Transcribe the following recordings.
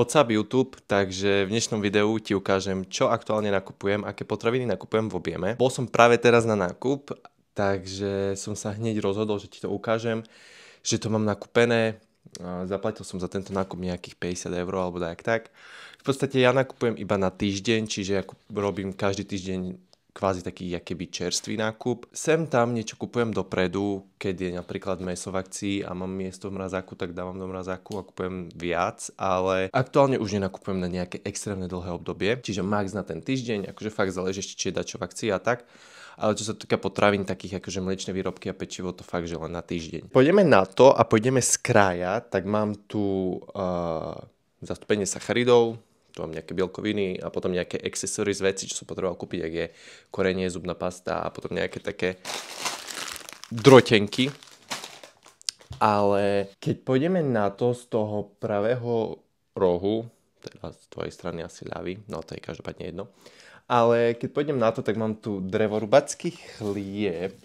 What's up YouTube, takže v dnešnom videu ti ukážem, čo aktuálne nakupujem, aké potraviny nakupujem v objeme. Bol som práve teraz na nákup, takže som sa hneď rozhodol, že ti to ukážem, že to mám nakúpené. Zaplatil som za tento nákup nejakých 50 € alebo tak. V podstate ja nakupujem iba na týždeň, čiže ja robím každý týždeň kvázi taký akýby čerstvý nákup. Sem tam niečo kupujem dopredu, keď je napríklad mäso v akcii a mám miesto v mrazáku, tak dávam do mrazáku a kupujem viac, ale aktuálne už nenakupujem na nejaké extrémne dlhé obdobie, čiže max na ten týždeň, akože fakt záleží ešte, či je dačo v akcii a tak. Ale čo sa týka potravín, takých akože mliečne výrobky a pečivo, to fakt, že len na týždeň. Pôjdeme na to a pôjdeme z kraja, tak mám tu zastúpenie sacharidov, tu mám nejaké bielkoviny a potom nejaké accessories veci, čo som potreboval kúpiť, ak je korenie, zubná pasta a potom nejaké také drotenky. Ale keď pôjdeme na to z toho pravého rohu, teda z tvojej strany asi ľavý, no to je každopádne jedno, ale keď pôjdem na to, tak mám tu drevorubacký chlieb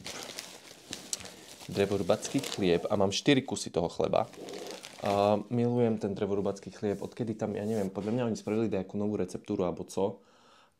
a mám 4 kusy toho chleba. Milujem ten drevorubacký chlieb, odkedy tam, ja neviem, podľa mňa oni spravili nejakú novú receptúru alebo co,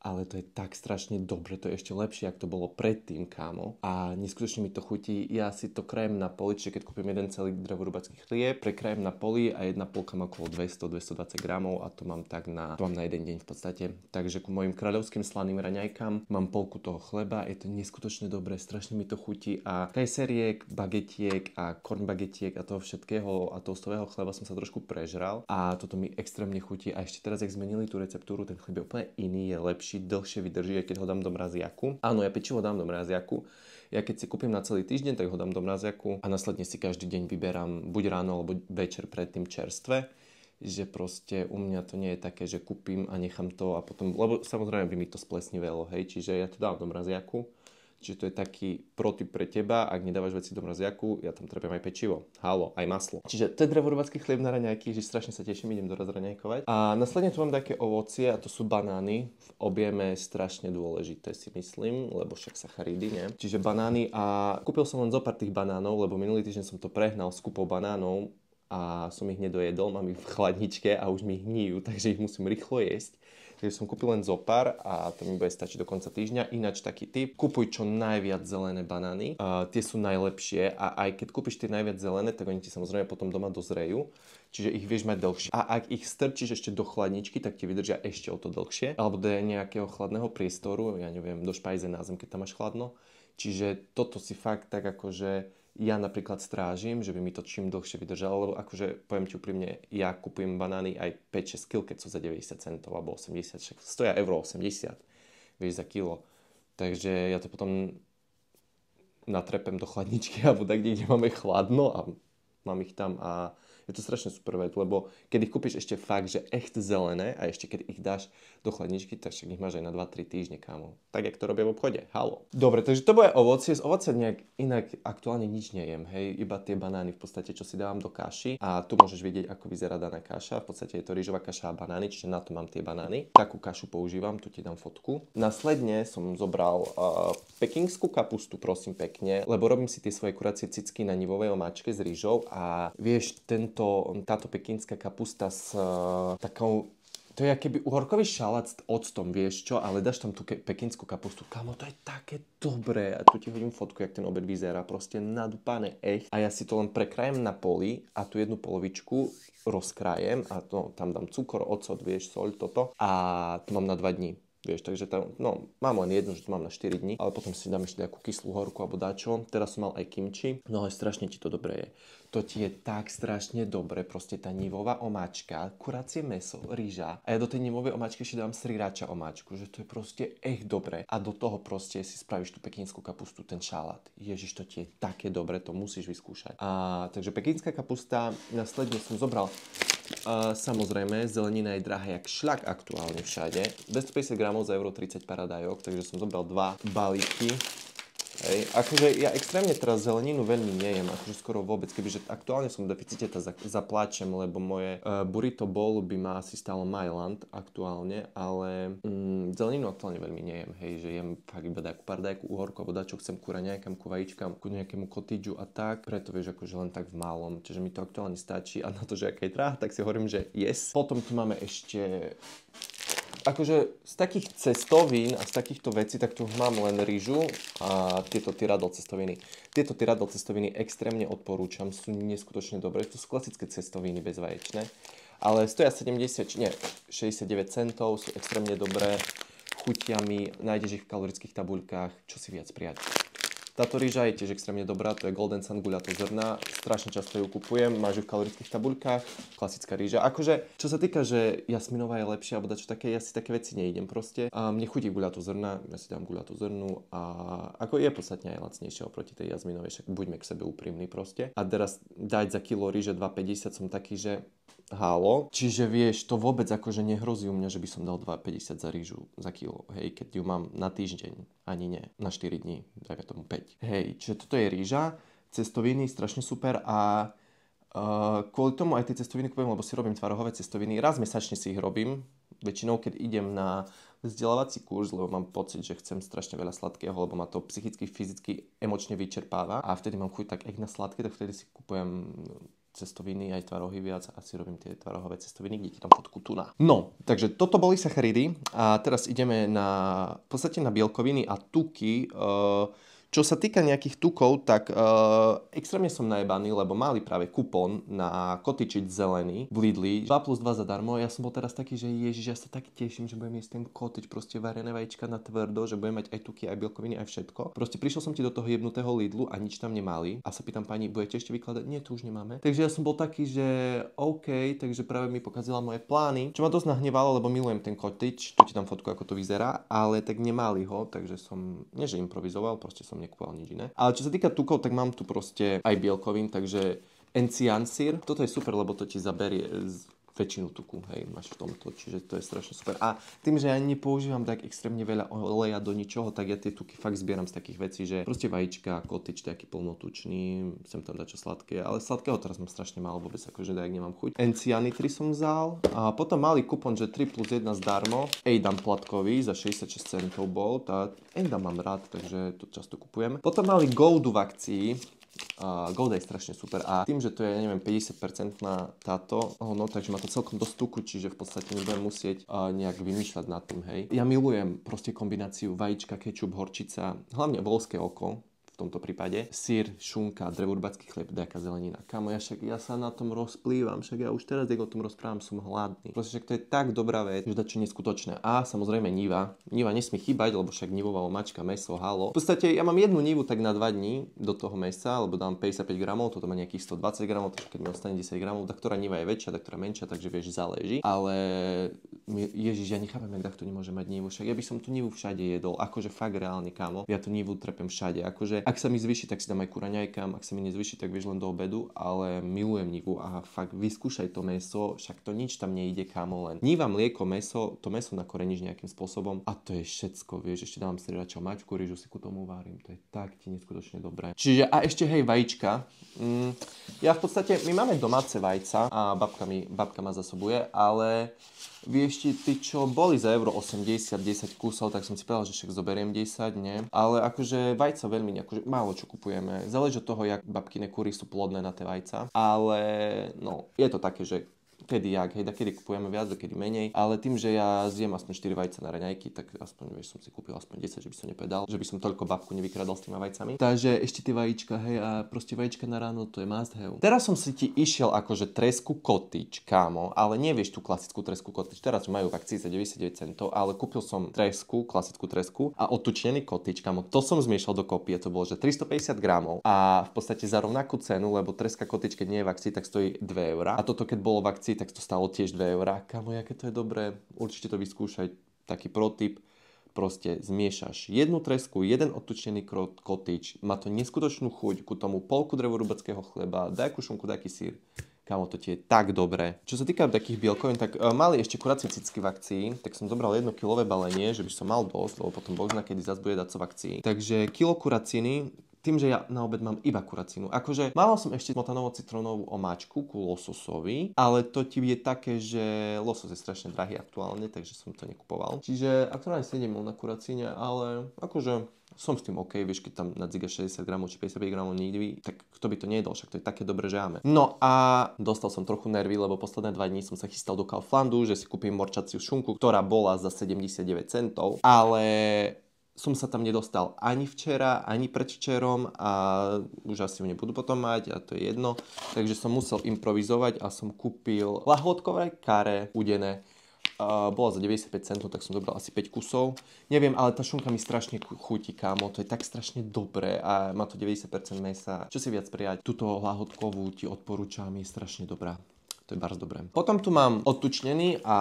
ale to je tak strašne dobre, to je ešte lepšie, ako to bolo predtým, kámo. A neskutočne mi to chutí, ja si to krajem na poli, čiže keď kúpim jeden celý drevorubacký chlieb, prekrajem na poli a jedna polka má okolo 200-220 gramov a to mám tak to mám na jeden deň v podstate. Takže ku mojim kráľovským slaným raňajkám mám polku toho chleba, je to neskutočne dobré, strašne mi to chutí a kajseriek, bagetiek a korn bagetiek a toho všetkého a toastového chleba som sa trošku prežral a toto mi extrémne chutí a ešte teraz, jak zmenili tú receptúru, ten chlieb je úplne iný, je lepší, dlhšie vydrží, aj keď ho dám do mraziaku. Áno, ja pečivo dám do mraziaku. Ja keď si kúpim na celý týždeň, tak ho dám do mraziaku a následne si každý deň vyberám buď ráno alebo večer predtým čerstvé. Že proste u mňa to nie je také, že kúpim a nechám to a potom, lebo samozrejme by mi to splesnivelo, hej, čiže ja to dám do mraziaku. Čiže to je taký protip pre teba, ak nedávaš veci do mraziaku, ja tam trepem aj pečivo, halo, aj maslo. Čiže to je drevorubacký chlieb na raňajky, že strašne sa teším, idem doraz raňajkovať. A následne tu mám také ovocie a to sú banány, v objeme strašne dôležité si myslím, lebo však sacharidy, nie? Čiže banány a kúpil som len zo pár tých banánov, lebo minulý týždeň som to prehnal s kúpou banánov a som ich nedojedol, mám ich v chladničke a už mi hníjú, takže ich musím rýchlo jesť. Takže som kúpil len zopár a to mi bude stačiť do konca týždňa. Ináč taký tip, kúpuj čo najviac zelené banány. Tie sú najlepšie a aj keď kúpiš tie najviac zelené, tak oni ti samozrejme potom doma dozrejú. Čiže ich vieš mať dlhšie. A ak ich strčíš ešte do chladničky, tak ti vydržia ešte o to dlhšie. Alebo do nejakého chladného priestoru, ja neviem, do špajze na zem, keď tam máš chladno. Čiže toto si fakt tak akože ja napríklad strážim, že by mi to čím dlhšie vydržalo, lebo akože poviem ti úprimne, ja kupujem banány aj 5-6 kg, keď sú za 90 centov alebo 80, však stoja euro 80, vieš, za kilo. Takže ja to potom natrepem do chladničky alebo tak, kde máme chladno a mám ich tam a je to strašne super vec, lebo keď ich kúpiš ešte fakt, že echt zelené a ešte keď ich dáš do chladničky, tak však ich máš aj na 2-3 týždne, kámo. Tak, jak to robia v obchode. Halo. Dobre, takže to bude ovocie. Z ovocia nejak inak aktuálne nič nejem, hej. Iba tie banány v podstate, čo si dávam do kaši. A tu môžeš vidieť, ako vyzerá daná kaša. V podstate je to rýžová kaša a banány, čiže na to mám tie banány. Takú kašu používam, tu ti dám fotku. Následne som zobral pekingskú kapustu, prosím pekne, lebo robím si tie svoje kuracie cicky na nivovej omáčke s rýžou a vieš, táto pekínska kapusta s takou, to je akéby uhorkový šalát s octom, vieš čo, ale dáš tam tú pekínsku kapustu, kámo, to je také dobré a tu ti hodím fotku, jak ten obed vyzerá, proste nadúpané echt a ja si to len prekrajem na poli a tú jednu polovičku rozkrajem a tam dám cukor, ocot, vieš, soľ, toto a to mám na 2 dní. Vieš, takže mám len jednu, že to mám na 4 dní, ale potom si dám ešte nejakú kyslú horku alebo dačo. Teraz som mal aj kimči, no ale strašne ti to dobre je. To ti je tak strašne dobre, proste tá nivová omáčka, kuracie mäso, rýža. A ja do tej nivovej omáčky ešte dám sriracha omáčku, že to je proste echt dobre. A do toho proste si spravíš tú pekínsku kapustu, ten šalát. Ježiš, to ti je také dobre, to musíš vyskúšať. Takže pekínska kapusta, následne som zobral samozrejme, zelenina je drahá jak šľak aktuálne všade. 250 gramov za euro 30 paradajok, takže som zobral 2 balíky Hej, akože ja extrémne teraz zeleninu veľmi nejem, akože skoro vôbec, kebyže aktuálne som v deficite, tak zapláčem, lebo moje burrito bowl by ma asi stalo Mailand aktuálne, ale zeleninu aktuálne veľmi nejem, hej, že jem fakt iba pardajku, uhorku, alebo dačo chcem ku raňajkám, ku vajíčkam, ku nejakému cotidžu a tak, preto vieš, akože len tak v malom, čiže mi to aktuálne stačí a na to, že aká je drahá, tak si hovorím, že yes. Potom tu máme ešte akože z takých cestovín a z takýchto vecí, tak tu mám len rýžu a tieto tyradl cestoviny. Tieto tyradl cestoviny extrémne odporúčam, sú neskutočne dobré. To sú klasické cestoviny bezvaječné, ale stoja 69 centov, sú extrémne dobré, chutia mi, nájdeš ich v kalorických tabuľkách, čo si viac prijať. Táto rýža je tiež extrémne dobrá, to je Golden Sun guľato zrna, strašne často ju kupujem, máš ju v kalorických tabuľkách, klasická rýža. Akože, čo sa týka, že jasminová je lepšia, alebo dačo také, ja si také veci neidem proste. A mne chutí guľato zrna, ja si dám guľato zrnu a ako je podstatne aj lacnejšia oproti tej jasminovej, však buďme k sebe úprimní proste. A teraz dať za kilo rýže 2,50 som taký, že halo. Čiže vieš, to vôbec akože nehrozí u mňa, že by som dal 2,50 za rýžu za kilo, hej, keď ju mám na týždeň, ani nie, na 4 dní, dajme tomu 5. Hej, čiže toto je rýža, cestoviny, strašne super a kvôli tomu aj tie cestoviny kupujem, lebo si robím tvarohové cestoviny, raz mesačne si ich robím, väčšinou keď idem na vzdelávací kurz, lebo mám pocit, že chcem strašne veľa sladkého, lebo ma to psychicky, fyzicky, emočne vyčerpáva a vtedy mám chuť tak na sladké, tak vtedy si kupujem cestoviny, aj tvarohy viac a si robím tie tvarohové cestoviny, kde ti tam fotku tuna. No, takže toto boli sacharidy a teraz ideme v podstate na bielkoviny a tuky. Čo sa týka nejakých tukov, tak extrémne som najebaný, lebo mali práve kupón na kotičiť zelený v Lidli 2+2 zadarmo. Ja som bol teraz taký, že ježiš, ja sa tak teším, že budem jesť ten kotič, proste varené vajíčka na tvrdo, že budem mať aj tuky, aj bielkoviny, aj všetko. Proste prišiel som ti do toho jebnutého Lidlu a nič tam nemali. A sa pýtam pani, budete ešte vykladať? Nie, to už nemáme. Takže ja som bol taký, že OK, takže práve mi pokazila moje plány, čo ma dosť nahnevalo, lebo milujem ten kotič. Tu ti dám fotku, ako to vyzerá, ale tak nemali ho, takže som nie že improvizoval, proste som nekúpal nič iné. Ale čo sa týka tukov, tak mám tu proste aj bielkovín, takže Encian syr. Toto je super, lebo to ti zaberie väčšinu tuku, hej, máš v tomto, čiže to je strašne super. A tým, že ja nepoužívam tak extrémne veľa oleja do ničoho, tak ja tie tuky fakt zbieram z takých vecí, že proste vajíčka, kotič taký plnotučný, sem tam dať čo sladké, ale sladkého teraz mám strašne málo, vôbec akože dajak nemám chuť. Encianitry som vzal a potom mali kupon, že 3+1 zdarmo, Edam platkový za 66 centov bol, Edam mám rád, takže to často kupujem. Potom mali Goldu v akcii, Golda je strašne super a tým, že to je, neviem, 50% na táto, no, takže má to celkom dosť tuku, čiže v podstate nebudem musieť nejak vymýšľať nad tým, hej. Ja milujem proste kombináciu vajíčka, kečup, horčica, hlavne voľské oko, v tomto prípade, syr, šunka, drevorubácky chlieb, nejaká zelenina. Kamo, ja sa na tom rozplývam, však ja už teraz, keď o tom rozprávam, som hladný. Proste však to je tak dobrá vec, že dačo neskutočné. A samozrejme niva. Niva nesmie chýbať, lebo však nivová omáčka, mäso, halo. V podstate ja mám jednu nivu tak na 2 dní do toho mäsa, lebo dám 55 gramov, toto má nejakých 120 gramov, takže keď mi ostane 10 gramov, tak ktorá niva je väčšia, tak ktorá menšia, takže vieš, záleží. Ale ježiš, ja nechápem, jak takto nemôže mať nivu. Však ja by som tú nivu všade jedol, akože fakt reálne, kámo. Ja tú nivu trepem všade, akože ak sa mi zvýši, tak si dám aj ku raňajkám, ak sa mi nezvýši, tak vieš len do obedu, ale milujem nivu a fakt vyskúšaj to mäso, však to nič tam nejde, kámo, len niva, mlieko, mäso, to mäso nakoreníš nejakým spôsobom a to je všetko, vieš, ešte dávam srirača, mačku, rýžu si ku tomu varím, to je tak ti neskutočne dobré. Čiže a ešte hej, vajíčka. Ja v podstate, my máme domáce vajca a babka ma zasobuje, ale vieš ty čo boli za euro 80, 10 kusov, tak som si povedal, že však zoberiem 10, nie? Ale akože vajca veľmi, akože málo čo kupujeme. Záleží od toho, jak babkine kúry sú plodné na tie vajca. Ale no, je to také, že kedy jak, hej, kedy kupujeme viac, kedy menej, ale tým, že ja zjem aspoň 4 vajca na raňajky, tak aspoň, vieš, som si kúpil aspoň 10, že by som nepovedal, že by som toľko babku nevykradal s tými vajcami. Takže ešte tie vajíčka, hej, a proste vajíčka na ráno, to je must have. Teraz som si ti išiel akože tresku kotič, kámo, ale nevieš tú klasickú tresku kotič, teraz majú v akcii za 99 centov, ale kúpil som tresku, klasickú tresku a otučnený kotič, kámo, to som zmiešal do kopie, to bolo, že 350 gramov a v podstate za rovnakú cenu, lebo treska kotič, keď nie je v akcii, tak stojí 2 eurá. A toto keď bolo v akcii, tak to stalo tiež 2 eurá. Kamo, aké to je dobré, určite to vyskúšaj. Taký protip, proste zmiešaš jednu tresku, jeden odtučnený kotič, má to neskutočnú chuť, ku tomu polku drevorubáckého chleba, dajku šunku, dajky sír. Kámo, to ti je tak dobré. Čo sa týka takých bielkovín, tak mali ešte kuracie cicky v akcii, tak som zobral 1-kilové balenie, že by som mal dosť, lebo potom boh zna, kedy zase bude dať v akcii. Takže kilo kuraciny, tým, že ja na obed mám iba kuracinu. Akože mával som ešte smotanovo-citrónovú omáčku ku lososovi, ale to ti je také, že losos je strašne drahý aktuálne, takže som to nekupoval. Čiže aktuálne sedím na kuracíne, ale akože som s tým OK, vieš, keď tam nadziga 60 gramov či 55 gramov nikdy, tak kto by to nejedol, však to je také dobré, že máme. No a dostal som trochu nervy, lebo posledné 2 dní som sa chystal do Kauflandu, že si kúpim morčaciu šunku, ktorá bola za 79 centov, ale som sa tam nedostal ani včera, ani predvčerom a už asi ju nebudú potom mať a to je jedno. Takže som musel improvizovať a som kúpil lahôdkové kare udené. Bola za 95 centov, tak som dobral asi 5 kusov. Neviem, ale tá šunka mi strašne chutí, kámo. To je tak strašne dobré a má to 90% mäsa. Čo si viac prijať? Túto lahôdkovú ti odporúčam, je strašne dobrá. To je bardzo dobré. Potom tu mám odtučnený a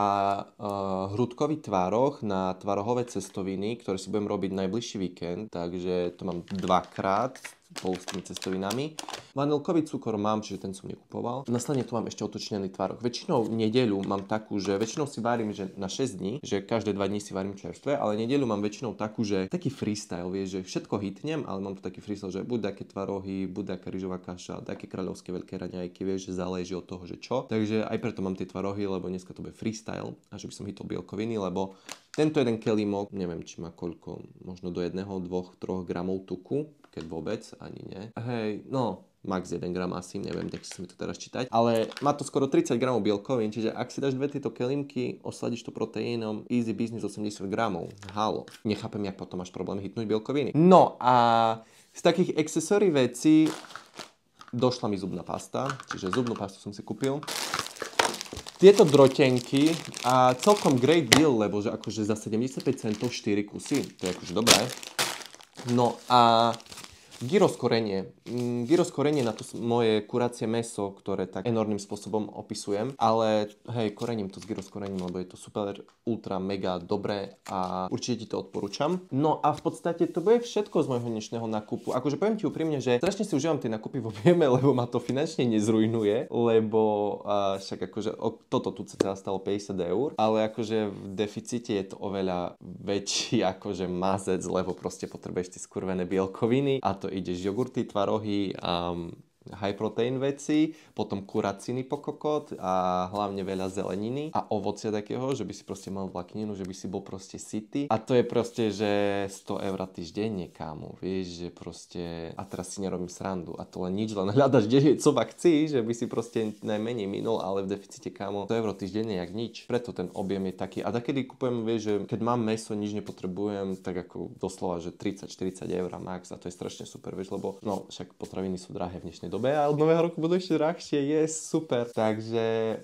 hrudkový tvároh na tvarohové cestoviny, ktoré si budem robiť najbližší víkend, takže to mám 2-krát spolu s tými cestovinami. Vanilkový cukor mám, čiže ten som nekupoval. Následne tu mám ešte otočnený tvároh. Väčšinou nedeľu mám takú, že väčšinou si varím, že na 6 dní, že každé 2 dní si varím čerstvé, ale nedeľu mám väčšinou takú, že taký freestyle, vieš, že všetko hitnem, ale mám tu taký freestyle, že buď také tvarohy, buď taká rýžová kaša, také kráľovské veľké raňajky, vieš, že záleží od toho, že čo. Takže aj preto mám tie tvarohy, lebo dneska to bude freestyle a že by som hitol bielkoviny, lebo tento jeden kelímok, neviem, či má koľko, možno do 1, 2, 3 gramov tuku, keď vôbec, ani nie. Hej, no, max 1 gram asi, neviem, tak si mi to teraz čítať. Ale má to skoro 30 gramov bielkovín, čiže ak si dáš 2 tieto kelímky, osladíš to proteínom, easy business 80 gramov. Halo, nechápem, jak potom máš problém hitnúť bielkoviny. No a z takých accessory vecí došla mi zubná pasta, čiže zubnú pastu som si kúpil. Tieto drotenky a celkom great deal, lebo že akože za 75 centov 4 kusy, to je akože dobré. No a gyros korenie. Gyros korenie na to moje kuracie mäso, ktoré tak enormným spôsobom opisujem, ale hej, korením to s gyros korením, lebo je to super, ultra, mega dobré a určite ti to odporúčam. No a v podstate to bude všetko z môjho dnešného nákupu. Akože poviem ti úprimne, že strašne si užívam tie nákupy v objeme, lebo ma to finančne nezrujnuje, lebo však akože toto tu sa stalo 50 eur, ale akože v deficite je to oveľa väčší akože mazec, lebo proste potrebuješ tie skurvené bielkoviny a to ideš jogurty, tvarohy a high protein veci, potom kuraciny po kokot a hlavne veľa zeleniny a ovocia takého, že by si proste mal vlákninu, že by si bol proste sytý. A to je proste, že 100 eur týždenne, kámo, vieš, že proste, a teraz si nerobím srandu a to len nič, len hľadaš, kde je co v akcii, že by si proste najmenej minul, ale v deficite, kámo, 100 eur týždenne jak nič. Preto ten objem je taký. A takedy kupujem, vieš, že keď mám mäso, nič nepotrebujem, tak ako doslova, že 30-40 eur max a to je strašne super, vieš, lebo no však potraviny sú drahé v dnešnej dobe a od nového roku budú ešte drahšie, je super. Takže,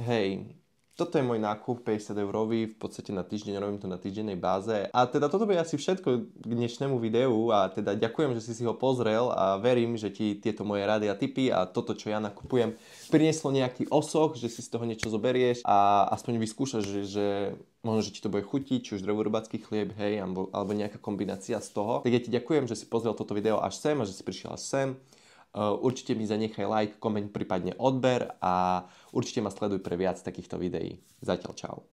hej, toto je môj nákup 50 eurový, v podstate na týždeň, robím to na týždennej báze. A teda toto bude asi všetko k dnešnému videu a teda ďakujem, že si ho pozrel a verím, že ti tieto moje rady a tipy a toto, čo ja nakupujem, prinieslo nejaký osoch, že si z toho niečo zoberieš a aspoň vyskúšaš, že možno, že ti to bude chutiť, či už drevorybácky chlieb, hej, alebo nejaká kombinácia z toho. Tak ja ti ďakujem, že si pozrel toto video až sem a že si prišiel až sem. Určite mi zanechaj like, koment, prípadne odber a určite ma sleduj pre viac takýchto videí. Zatiaľ čau.